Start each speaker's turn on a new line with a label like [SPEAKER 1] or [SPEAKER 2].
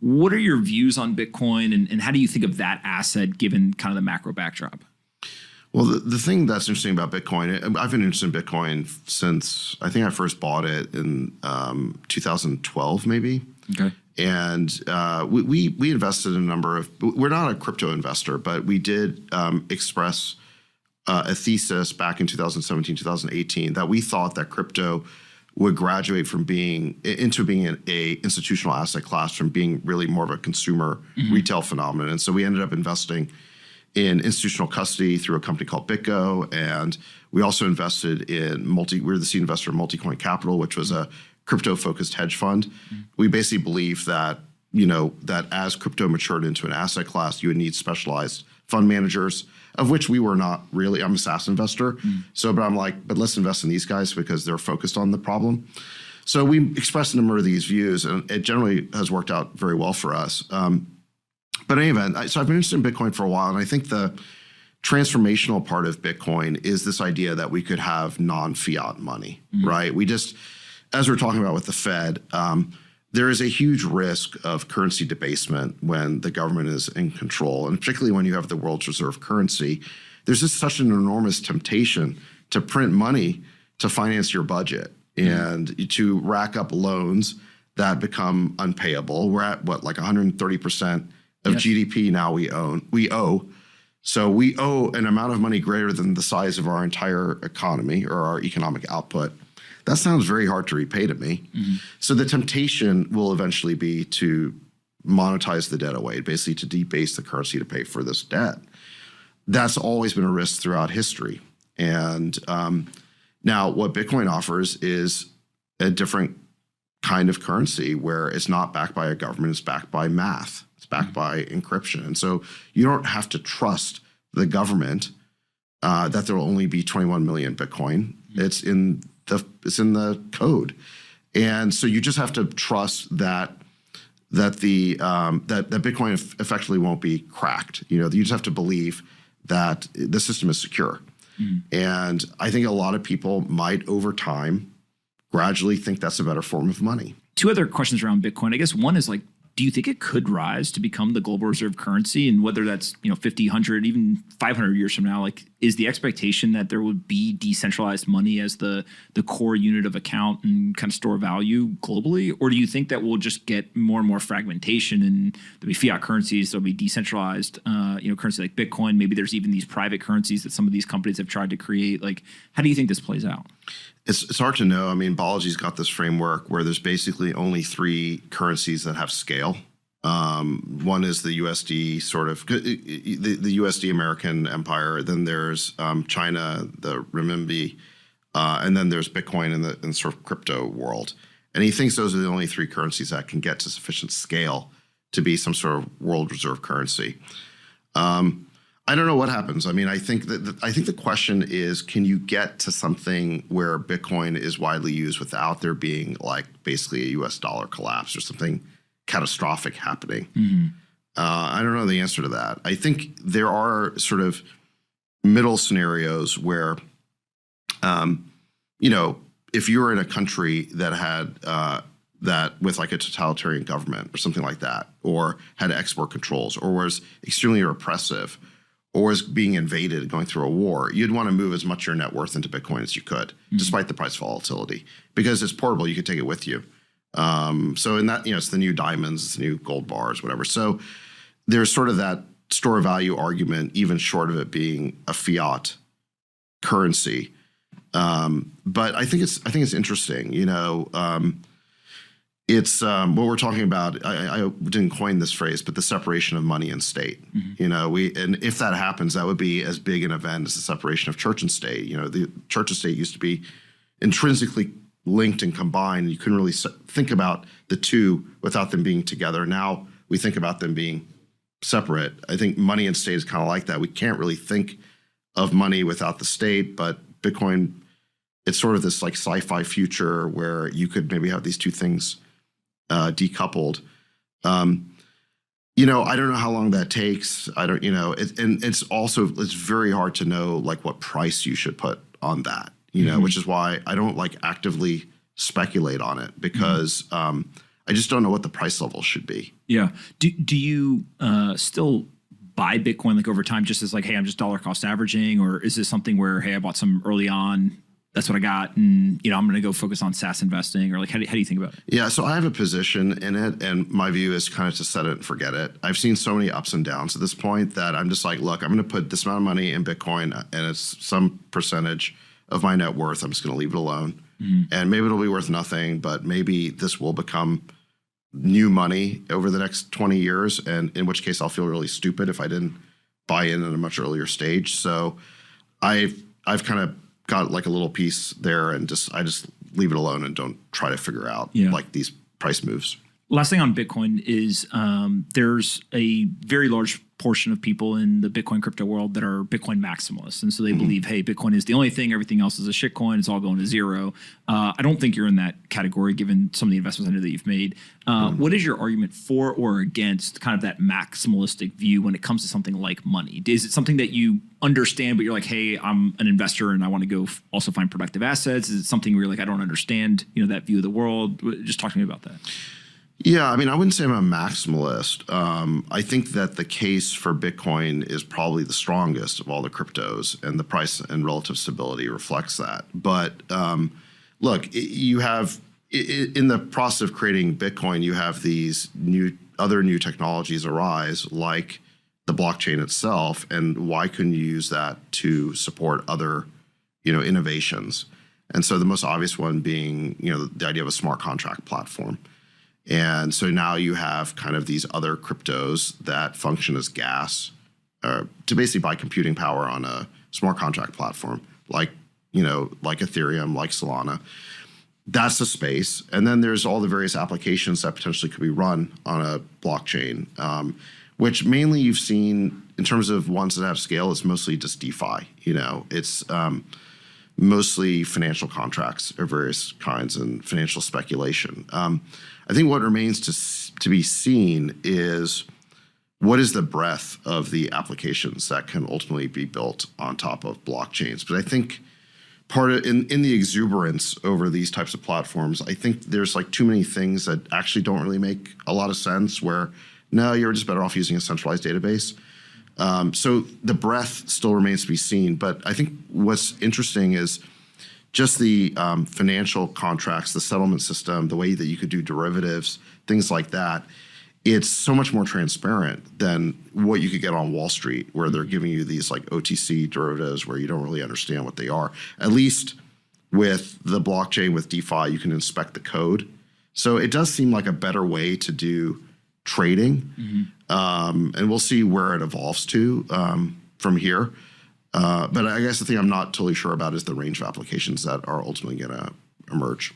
[SPEAKER 1] What are your views on Bitcoin, and how do you think of that asset given kind of the macro backdrop?
[SPEAKER 2] Well, the thing that's interesting about Bitcoin, I've been interested in Bitcoin since I think I first bought it in 2012, maybe.
[SPEAKER 1] Okay.
[SPEAKER 2] And we invested in a number of, we're not a crypto investor, but we did express a thesis back in 2017, 2018, that we thought that crypto would graduate from being an institutional asset class from being really more of a consumer retail phenomenon. And so we ended up investing in institutional custody through a company called BitGo. And we also invested in we were the seed investor in Multicoin Capital, which was a crypto-focused hedge fund. We basically believe that, that as crypto matured into an asset class, you would need specialized fund managers, of which we were not really. I'm a SaaS investor. But I'm like, but let's invest in these guys because they're focused on the problem. So we expressed a number of these views, and it generally has worked out very well for us. But in any event, so I've been interested in Bitcoin for a while, and I think the transformational part of Bitcoin is this idea that we could have non-fiat money, right? As we're talking about with the Fed, there is a huge risk of currency debasement when the government is in control, and particularly when you have the world's reserve currency. There's just such an enormous temptation to print money to finance your budget and to rack up loans that become unpayable. We're at like 130% of GDP now we owe. So we owe an amount of money greater than the size of our entire economy or our economic output. That sounds very hard to repay to me. So the temptation will eventually be to monetize the debt away, basically to debase the currency to pay for this debt. That's always been a risk throughout history. And now what Bitcoin offers is a different kind of currency where it's not backed by a government, it's backed by math, it's backed by encryption. And so you don't have to trust the government that there will only be 21 million Bitcoin. It's in the code. And so you just have to trust that Bitcoin effectively won't be cracked. You just have to believe that the system is secure. And I think a lot of people might over time gradually think that's a better form of money.
[SPEAKER 1] Two other questions around Bitcoin. I guess one is like, do you think it could rise to become the global reserve currency? And whether that's 50, 100, even 500 years from now, like, is the expectation that there would be decentralized money as the core unit of account and kind of store value globally? Or do you think that we'll just get more and more fragmentation and there'll be fiat currencies, there'll be decentralized currency like Bitcoin? Maybe there's even these private currencies that some of these companies have tried to create. Like, how do you think this plays out?
[SPEAKER 2] It's hard to know. I mean, Balaji's got this framework where there's basically only three currencies that have scale. One is the USD, sort of the USD American empire. Then there's China, the renminbi, and then there's Bitcoin in the sort of crypto world. And he thinks those are the only three currencies that can get to sufficient scale to be some sort of world reserve currency. I don't know what happens. I mean, I think the question is, can you get to something where Bitcoin is widely used without there being like basically a US dollar collapse or something catastrophic happening? I don't know the answer to that. I think there are sort of middle scenarios where, if you're in a country that had that with like a totalitarian government or something like that, or had export controls, or was extremely repressive, or is being invaded, going through a war, you'd want to move as much of your net worth into Bitcoin as you could, despite the price volatility, because it's portable. You could take it with you. So in that, it's the new diamonds, it's the new gold bars, whatever. So there's sort of that store value argument, even short of it being a fiat currency. But I think it's interesting. It's what we're talking about. I didn't coin this phrase, but the separation of money and state. And if that happens, that would be as big an event as the separation of church and state. The church and state used to be intrinsically linked and combined. You couldn't really think about the two without them being together. Now we think about them being separate. I think money and state is kind of like that. We can't really think of money without the state, but Bitcoin, it's sort of this like sci-fi future where you could maybe have these two things decoupled. I don't know how long that takes. I don't, and it's very hard to know like what price you should put on that, which is why I don't like actively speculate on it, because I just don't know what the price level should be.
[SPEAKER 1] Yeah. Do you still buy Bitcoin like over time just as like, hey, I'm just dollar cost averaging? Or is this something where, hey, I bought some early on, that's what I got, and I'm going to go focus on SaaS investing? Or like, how do you think about it?
[SPEAKER 2] Yeah, so I have a position in it, and my view is kind of to set it and forget it. I've seen so many ups and downs at this point that I'm just like, look, I'm going to put this amount of money in Bitcoin, and it's some percentage of my net worth. I'm just going to leave it alone. And maybe it'll be worth nothing, but maybe this will become new money over the next 20 years, and in which case I'll feel really stupid if I didn't buy in at a much earlier stage. So I've kind of got like a little piece there, and I just leave it alone and don't try to figure out like these price moves.
[SPEAKER 1] Last thing on Bitcoin is there's a very large portion of people in the Bitcoin crypto world that are Bitcoin maximalists. And so they believe, hey, Bitcoin is the only thing, everything else is a shitcoin, it's all going to zero. I don't think you're in that category given some of the investments I know that you've made. What is your argument for or against kind of that maximalistic view when it comes to something like money? Is it something that you understand, but you're like, hey, I'm an investor and I want to go also find productive assets? Is it something where you're like, I don't understand, that view of the world? Just talk to me about that.
[SPEAKER 2] Yeah, I mean, I wouldn't say I'm a maximalist. I think that the case for Bitcoin is probably the strongest of all the cryptos, and the price and relative stability reflects that. But look, you have in the process of creating Bitcoin, you have these other new technologies arise, like the blockchain itself, and why couldn't you use that to support other, innovations? And so the most obvious one being, the idea of a smart contract platform. And so now you have kind of these other cryptos that function as gas to basically buy computing power on a smart contract platform, like Ethereum, like Solana. That's the space. And then there's all the various applications that potentially could be run on a blockchain, which mainly you've seen in terms of ones that have scale, it's mostly just DeFi. It's mostly financial contracts of various kinds and financial speculation. I think what remains to be seen is what is the breadth of the applications that can ultimately be built on top of blockchains. But I think part of in the exuberance over these types of platforms, I think there's like too many things that actually don't really make a lot of sense, where no, you're just better off using a centralized database. So the breadth still remains to be seen. But I think what's interesting is just the financial contracts, the settlement system, the way that you could do derivatives, things like that. It's so much more transparent than what you could get on Wall Street, where they're giving you these like OTC derivatives where you don't really understand what they are. At least with the blockchain, with DeFi, you can inspect the code. So it does seem like a better way to do trading. And we'll see where it evolves to from here. But I guess the thing I'm not totally sure about is the range of applications that are ultimately going to emerge.